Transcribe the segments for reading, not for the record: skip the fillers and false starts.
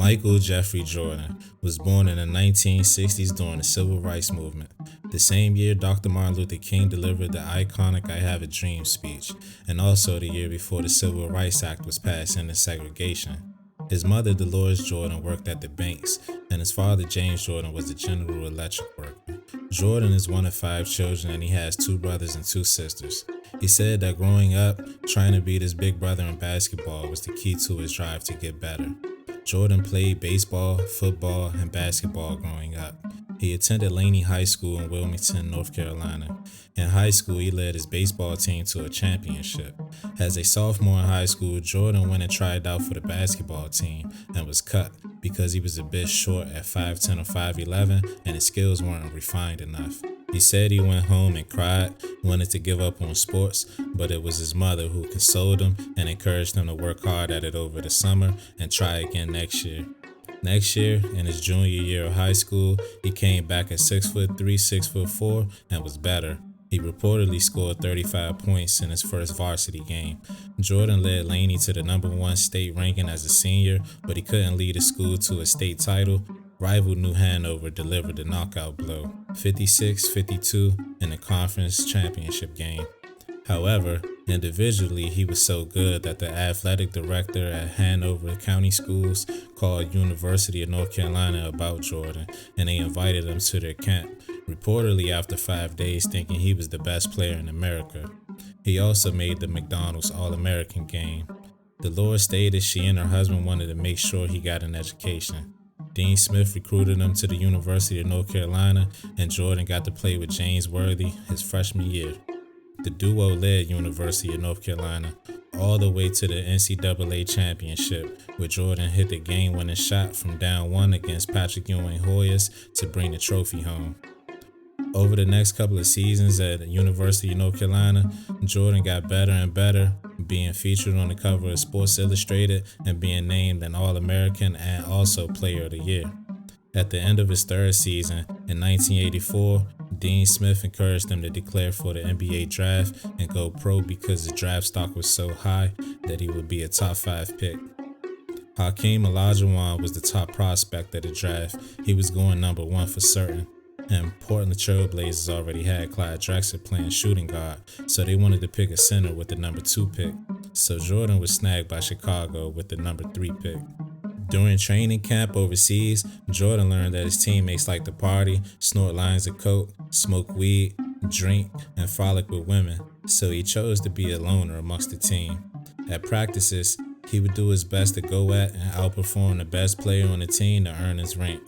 Michael Jeffrey Jordan was born in the 1960s during the Civil Rights Movement. The same year, Dr. Martin Luther King delivered the iconic I Have a Dream speech, and also the year before the Civil Rights Act was passed ending segregation. His mother, Dolores Jordan, worked at the banks, and his father, James Jordan, was a General Electric worker. Jordan is one of 5 children, and he has 2 brothers and 2 sisters. He said that growing up, trying to beat his big brother in basketball was the key to his drive to get better. Jordan played baseball, football, and basketball growing up. He attended Laney High School in Wilmington, North Carolina. In high school, he led his baseball team to a championship. As a sophomore in high school, Jordan went and tried out for the basketball team and was cut because he was a bit short at 5'10" or 5'11", and his skills weren't refined enough. He said he went home and cried, wanted to give up on sports, but it was his mother who consoled him and encouraged him to work hard at it over the summer and try again next year. Next year, in his junior year of high school, he came back at 6'3", 6'4", and was better. He reportedly scored 35 points in his first varsity game. Jordan led Laney to the #1 state ranking as a senior, but he couldn't lead his school to a state title. Rival New Hanover delivered the knockout blow, 56-52, in the conference championship game. However, individually, he was so good that the athletic director at Hanover County Schools called University of North Carolina about Jordan, and they invited him to their camp, reportedly after 5 days, thinking he was the best player in America. He also made the McDonald's All-American game. Dolores stated she and her husband wanted to make sure he got an education. Dean Smith recruited him to the University of North Carolina, and Jordan got to play with James Worthy his freshman year. The duo led University of North Carolina all the way to the NCAA championship, where Jordan hit the game-winning shot from down 1 against Patrick Ewing Hoyas to bring the trophy home. Over the next couple of seasons at the University of North Carolina, Jordan got better and better, being featured on the cover of Sports Illustrated and being named an All-American and also Player of the Year. At the end of his 3rd season, in 1984, Dean Smith encouraged him to declare for the NBA draft and go pro because the draft stock was so high that he would be a top 5 pick. Hakeem Olajuwon was the top prospect of the draft. He was going #1 for certain. And Portland Trail Blazers already had Clyde Drexler playing shooting guard, so they wanted to pick a center with the #2 pick. So Jordan was snagged by Chicago with the #3 pick. During training camp overseas, Jordan learned that his teammates like to party, snort lines of coke, smoke weed, drink, and frolic with women, so he chose to be a loner amongst the team. At practices, he would do his best to go at and outperform the best player on the team to earn his rank.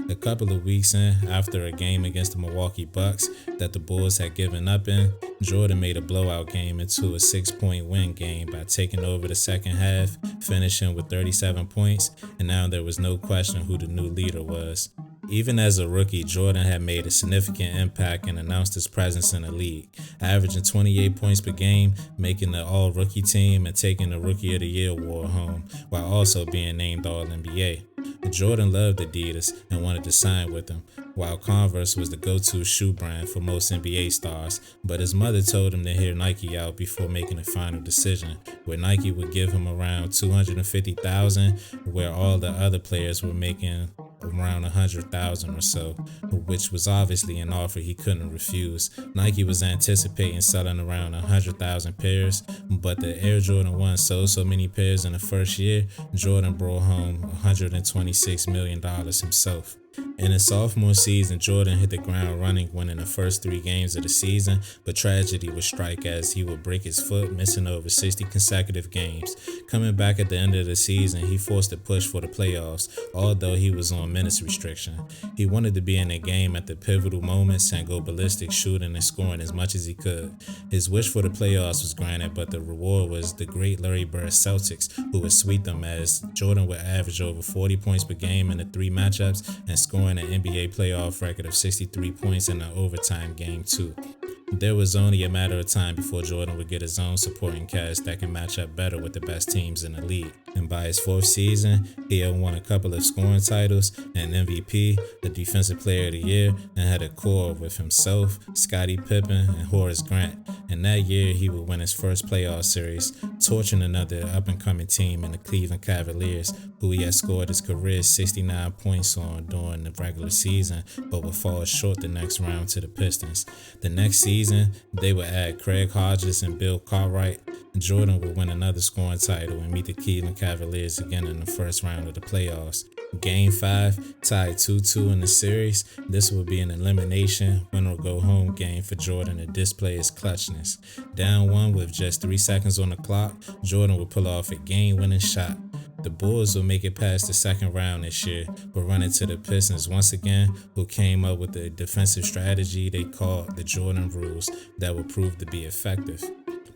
A couple of weeks in, after a game against the Milwaukee Bucks that the Bulls had given up in, Jordan made a blowout game into a 6-point win game by taking over the second half, finishing with 37 points, and now there was no question who the new leader was. Even as a rookie, Jordan had made a significant impact and announced his presence in the league, averaging 28 points per game, making the All-Rookie team and taking the Rookie of the Year award home, while also being named All-NBA. Jordan loved Adidas and wanted to sign with them, while Converse was the go-to shoe brand for most NBA stars, but his mother told him to hear Nike out before making a final decision, where Nike would give him around $250,000, where all the other players were making around $100,000 or so, which was obviously an offer he couldn't refuse. Nike was anticipating selling around 100,000 pairs, but the Air Jordan 1 sold so many pairs in the first year, Jordan brought home $126 million himself. In his sophomore season, Jordan hit the ground running, winning the first 3 games of the season, but tragedy would strike as he would break his foot, missing over 60 consecutive games. Coming back at the end of the season, he forced a push for the playoffs, although he was on minutes restriction. He wanted to be in the game at the pivotal moments and go ballistic, shooting and scoring as much as he could. His wish for the playoffs was granted, but the reward was the great Larry Bird Celtics, who would sweep them, as Jordan would average over 40 points per game in the 3 matchups and scoring an NBA playoff record of 63 points in an overtime game too. There was only a matter of time before Jordan would get his own supporting cast that can match up better with the best teams in the league. and by his fourth season, he had won a couple of scoring titles, an MVP, the Defensive Player of the Year, and had a core with himself, Scottie Pippen, and Horace Grant. And that year, he would win his first playoff series, torching another up-and-coming team in the Cleveland Cavaliers, who he had scored his career 69 points on during the regular season, but would fall short the next round to the Pistons. The next season, they would add Craig Hodges and Bill Cartwright. Jordan would win another scoring title and meet the Cleveland Cavaliers again in the first round of the playoffs. Game 5 tied 2-2 in the series. This would be an elimination, win or go home game for Jordan to display his clutchness. Down 1 with just 3 seconds on the clock, Jordan would pull off a game-winning shot. The Bulls will make it past the second round this year, but run into the Pistons once again, who came up with a defensive strategy they called the Jordan rules that would prove to be effective.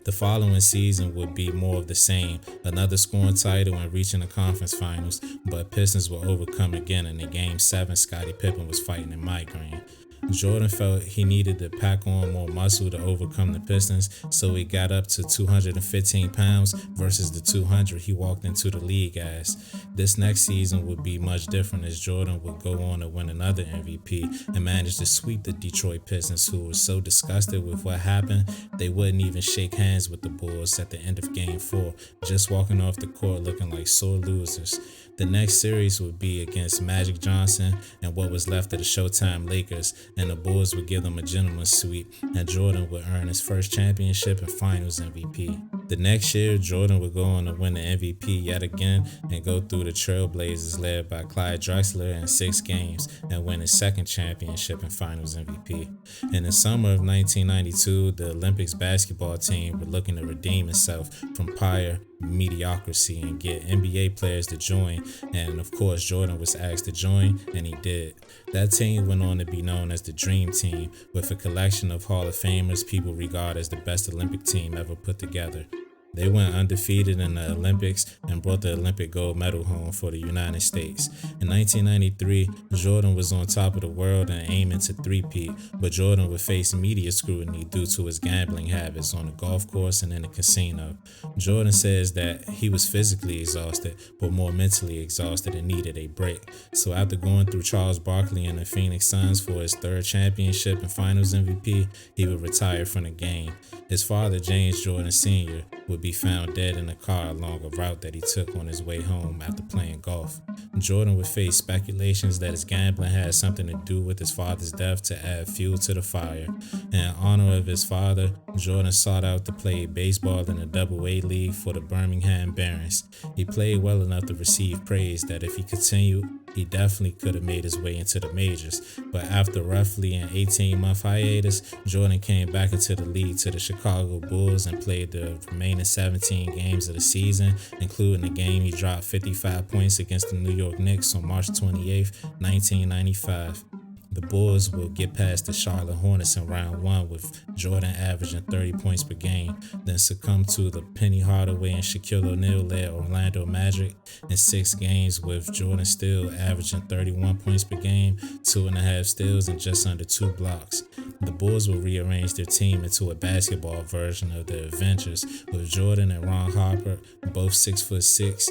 The following season would be more of the same, another scoring title and reaching the conference finals, but Pistons were overcome again, and in Game 7, Scottie Pippen was fighting a migraine. Jordan felt he needed to pack on more muscle to overcome the Pistons, so he got up to 215 pounds versus the 200 he walked into the league as. This next season would be much different, as Jordan would go on to win another MVP and manage to sweep the Detroit Pistons, who were so disgusted with what happened they wouldn't even shake hands with the Bulls at the end of Game 4, just walking off the court looking like sore losers. The next series would be against Magic Johnson and what was left of the Showtime Lakers, and the Bulls would give them a gentleman's sweep, and Jordan would earn his first championship and Finals MVP. The next year, Jordan would go on to win the MVP yet again and go through the Trailblazers led by Clyde Drexler in 6 games and win his second championship and Finals MVP. In the summer of 1992, the Olympics basketball team were looking to redeem itself from prior mediocrity and get NBA players to join, and of course Jordan was asked to join, and he did. That team went on to be known as the Dream Team, with a collection of Hall of Famers people regard as the best Olympic team ever put together. They went undefeated in the Olympics and brought the Olympic gold medal home for the United States. In 1993, Jordan was on top of the world and aiming to three-peat, but Jordan would face media scrutiny due to his gambling habits on the golf course and in the casino. Jordan says that he was physically exhausted, but more mentally exhausted and needed a break. So after going through Charles Barkley and the Phoenix Suns for his third championship and Finals MVP, he would retire from the game. His father, James Jordan Sr., would be found dead in a car along a route that he took on his way home after playing golf. Jordan would face speculations that his gambling had something to do with his father's death to add fuel to the fire. In honor of his father, Jordan sought out to play baseball in the Double-A league for the Birmingham Barons. He played well enough to receive praise that if he continued, he definitely could have made his way into the majors. But after roughly an 18-month hiatus, Jordan came back into the league to the Chicago Bulls and played the remaining 17 games of the season, including the game he dropped 55 points against the New York Knicks on March 28, 1995. The Bulls will get past the Charlotte Hornets in round 1 with Jordan averaging 30 points per game, then succumb to the Penny Hardaway and Shaquille O'Neal-led Orlando Magic in 6 games, with Jordan still averaging 31 points per game, 2.5 steals, and just under 2 blocks. The Bulls will rearrange their team into a basketball version of the Avengers, with Jordan and Ron Harper, both 6'6",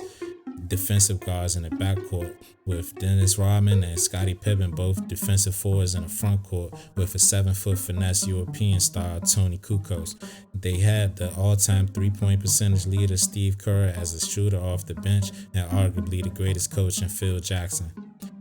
defensive guards in the backcourt, with Dennis Rodman and Scottie Pippen both defensive forwards in the front court, with a 7-foot finesse European star Tony Kukoc. They had the all-time three-point percentage leader Steve Kerr as a shooter off the bench, and arguably the greatest coach in Phil Jackson.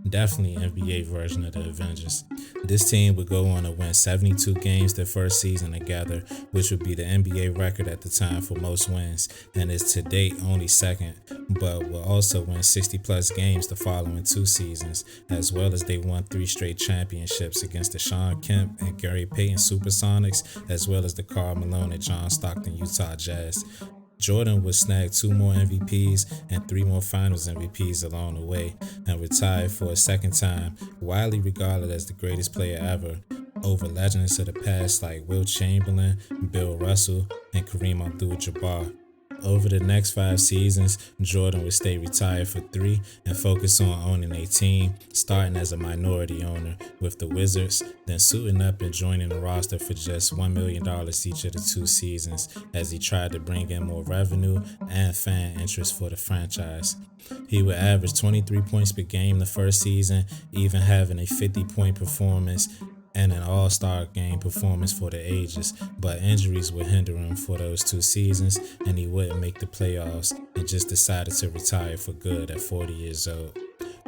Definitely an NBA version of the Avengers. This team would go on to win 72 games their first season together, which would be the NBA record at the time for most wins, and is to date only second, but will also win 60-plus games the following 2 seasons, as well as they won 3 straight championships against the Sean Kemp and Gary Payton Supersonics, as well as the Karl Malone and John Stockton Utah Jazz. Jordan would snag 2 more MVPs and 3 more Finals MVPs along the way, and retired for a second time, widely regarded as the greatest player ever, over legends of the past like Wilt Chamberlain, Bill Russell, and Kareem Abdul-Jabbar. Over the next 5 seasons, Jordan would stay retired for 3 and focus on owning a team, starting as a minority owner with the Wizards, then suiting up and joining the roster for just $1 million each of the 2 seasons as he tried to bring in more revenue and fan interest for the franchise. He would average 23 points per game the first season, even having a 50-point performance and an all-star game performance for the ages, but injuries would hinder him for those 2 seasons and he wouldn't make the playoffs and just decided to retire for good at 40 years old.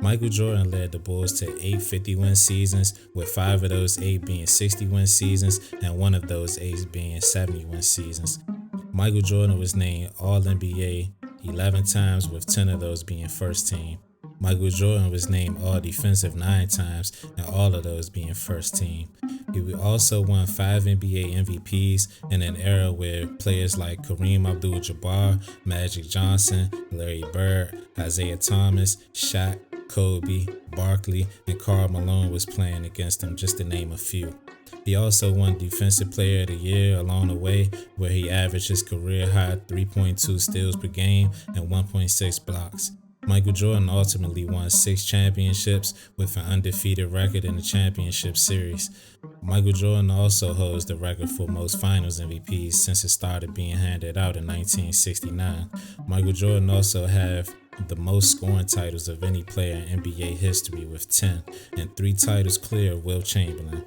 Michael Jordan led the Bulls to 8 50-win seasons, with 5 of those 8 being 60-win seasons and 1 of those 8 being 70-win seasons. Michael Jordan was named All-NBA 11 times, with 10 of those being first team. Michael Jordan was named All-Defensive 9 times, and all of those being first team. He also won 5 NBA MVPs in an era where players like Kareem Abdul-Jabbar, Magic Johnson, Larry Bird, Isaiah Thomas, Shaq, Kobe, Barkley, and Karl Malone was playing against him, just to name a few. He also won Defensive Player of the Year along the way, where he averaged his career-high 3.2 steals per game and 1.6 blocks. Michael Jordan ultimately won 6 championships with an undefeated record in the championship series. Michael Jordan also holds the record for most finals MVPs since it started being handed out in 1969. Michael Jordan also have the most scoring titles of any player in NBA history with 10, and 3 titles clear of Wilt Chamberlain.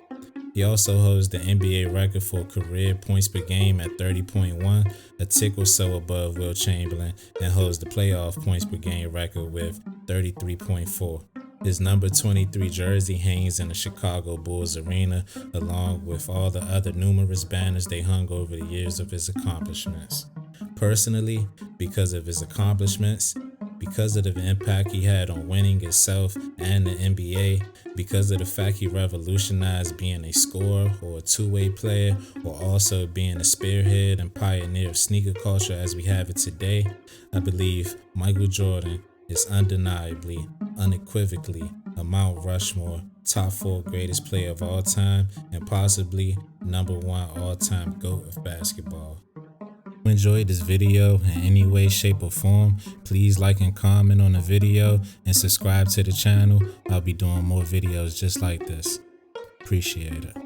He also holds the NBA record for career points per game at 30.1, a tick or so above Wilt Chamberlain, and holds the playoff points per game record with 33.4. His number 23 jersey hangs in the Chicago Bulls arena, along with all the other numerous banners they hung over the years of his accomplishments. Personally, because of his accomplishments, because of the impact he had on winning itself and the NBA, because of the fact he revolutionized being a scorer or a two-way player, or also being a spearhead and pioneer of sneaker culture as we have it today, I believe Michael Jordan is undeniably, unequivocally a Mount Rushmore top 4 greatest player of all time and possibly number 1 all-time GOAT of basketball. If you enjoyed this video in any way, shape, or form, please like and comment on the video and subscribe to the channel. I'll be doing more videos just like this. Appreciate it.